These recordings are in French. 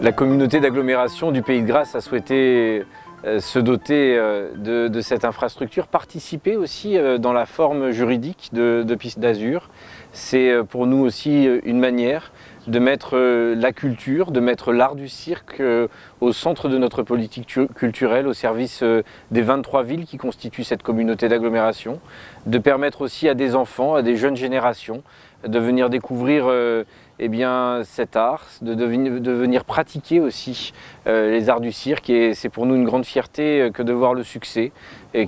La communauté d'agglomération du Pays de Grasse a souhaité se doter de cette infrastructure, participer aussi dans la forme juridique de Piste d'Azur. C'est pour nous aussi une manière de mettre la culture, de mettre l'art du cirque au centre de notre politique culturelle, au service des 23 villes qui constituent cette communauté d'agglomération, de permettre aussi à des enfants, à des jeunes générations, de venir découvrir cet art, de venir pratiquer aussi les arts du cirque. Et c'est pour nous une grande fierté que de voir le succès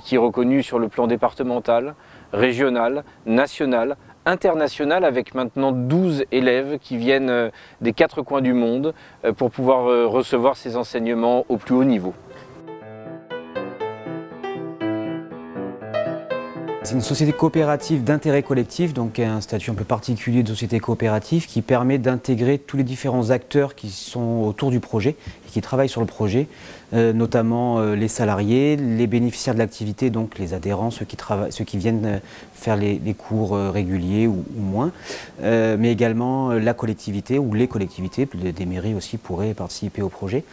qui est reconnu sur le plan départemental, régional, national, international, avec maintenant 12 élèves qui viennent des 4 coins du monde pour pouvoir recevoir ces enseignements au plus haut niveau. C'est une société coopérative d'intérêt collectif, donc un statut un peu particulier de société coopérative qui permet d'intégrer tous les différents acteurs qui sont autour du projet et qui travaillent sur le projet, notamment les salariés, les bénéficiaires de l'activité, donc les adhérents, ceux qui viennent faire les cours réguliers ou moins, mais également la collectivité ou les collectivités, des mairies aussi pourraient participer au projet,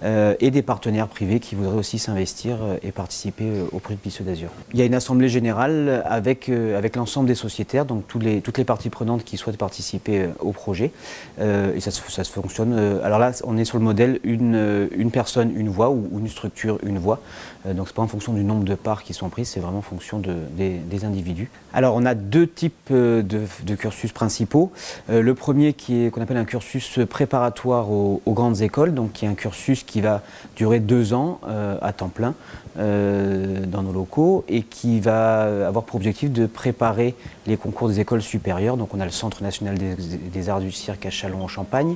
et des partenaires privés qui voudraient aussi s'investir et participer au prix de Piste d'Azur. Il y a une assemblée générale avec l'ensemble des sociétaires, donc toutes les parties prenantes qui souhaitent participer au projet, et ça se fonctionne. Alors là, on est sur le modèle une personne, une voix, ou une structure, une voix. Donc c'est pas en fonction du nombre de parts qui sont prises, c'est vraiment en fonction des individus. Alors on a deux types de cursus principaux. Le premier qu'on appelle un cursus préparatoire aux grandes écoles, donc qui est un cursus qui va durer 2 ans à temps plein dans nos locaux et qui va avoir pour objectif de préparer les concours des écoles supérieures. Donc on a le Centre national des arts du cirque à Châlons-en-Champagne.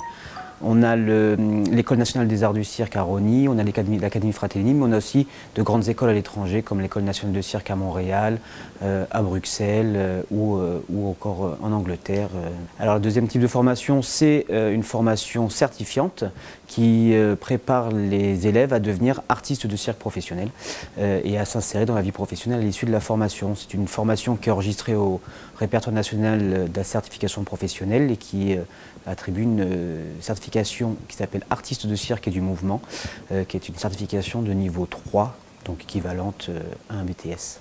On a l'École nationale des arts du cirque à Rosny, on a l'Académie Fratellini, mais on a aussi de grandes écoles à l'étranger comme l'École nationale de cirque à Montréal, à Bruxelles ou encore en Angleterre. Alors le deuxième type de formation, c'est une formation certifiante qui prépare les élèves à devenir artistes de cirque professionnels et à s'insérer dans la vie professionnelle à l'issue de la formation. C'est une formation qui est enregistrée au répertoire national de la certification professionnelle et qui attribue une certification qui s'appelle artiste de cirque et du mouvement, qui est une certification de niveau 3, donc équivalente à un BTS.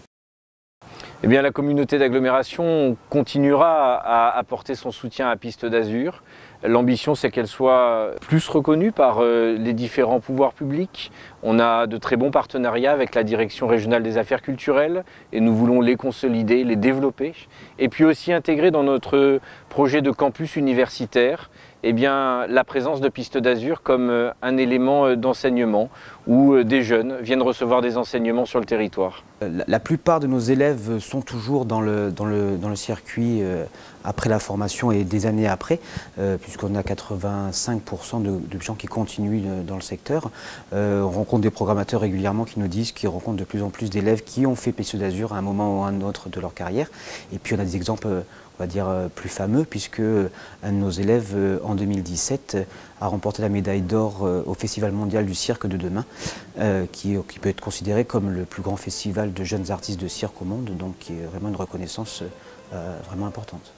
Eh bien, la communauté d'agglomération continuera à apporter son soutien à Piste d'Azur. L'ambition, c'est qu'elle soit plus reconnue par les différents pouvoirs publics. On a de très bons partenariats avec la Direction régionale des affaires culturelles et nous voulons les consolider, les développer. Et puis aussi intégrer dans notre projet de campus universitaire la présence de Piste d'Azur comme un élément d'enseignement où des jeunes viennent recevoir des enseignements sur le territoire. La plupart de nos élèves sont toujours dans le circuit après la formation et des années après, puisqu'on a 85% de gens qui continuent dans le secteur. On rencontre des programmateurs régulièrement qui nous disent qu'ils rencontrent de plus en plus d'élèves qui ont fait Piste d'Azur à un moment ou à un autre de leur carrière. Et puis on a des exemples, on va dire, plus fameux, puisque un de nos élèves, en 2017, a remporté la médaille d'or au Festival mondial du cirque de demain, qui peut être considéré comme le plus grand festival de jeunes artistes de cirque au monde, donc qui est vraiment une reconnaissance vraiment importante.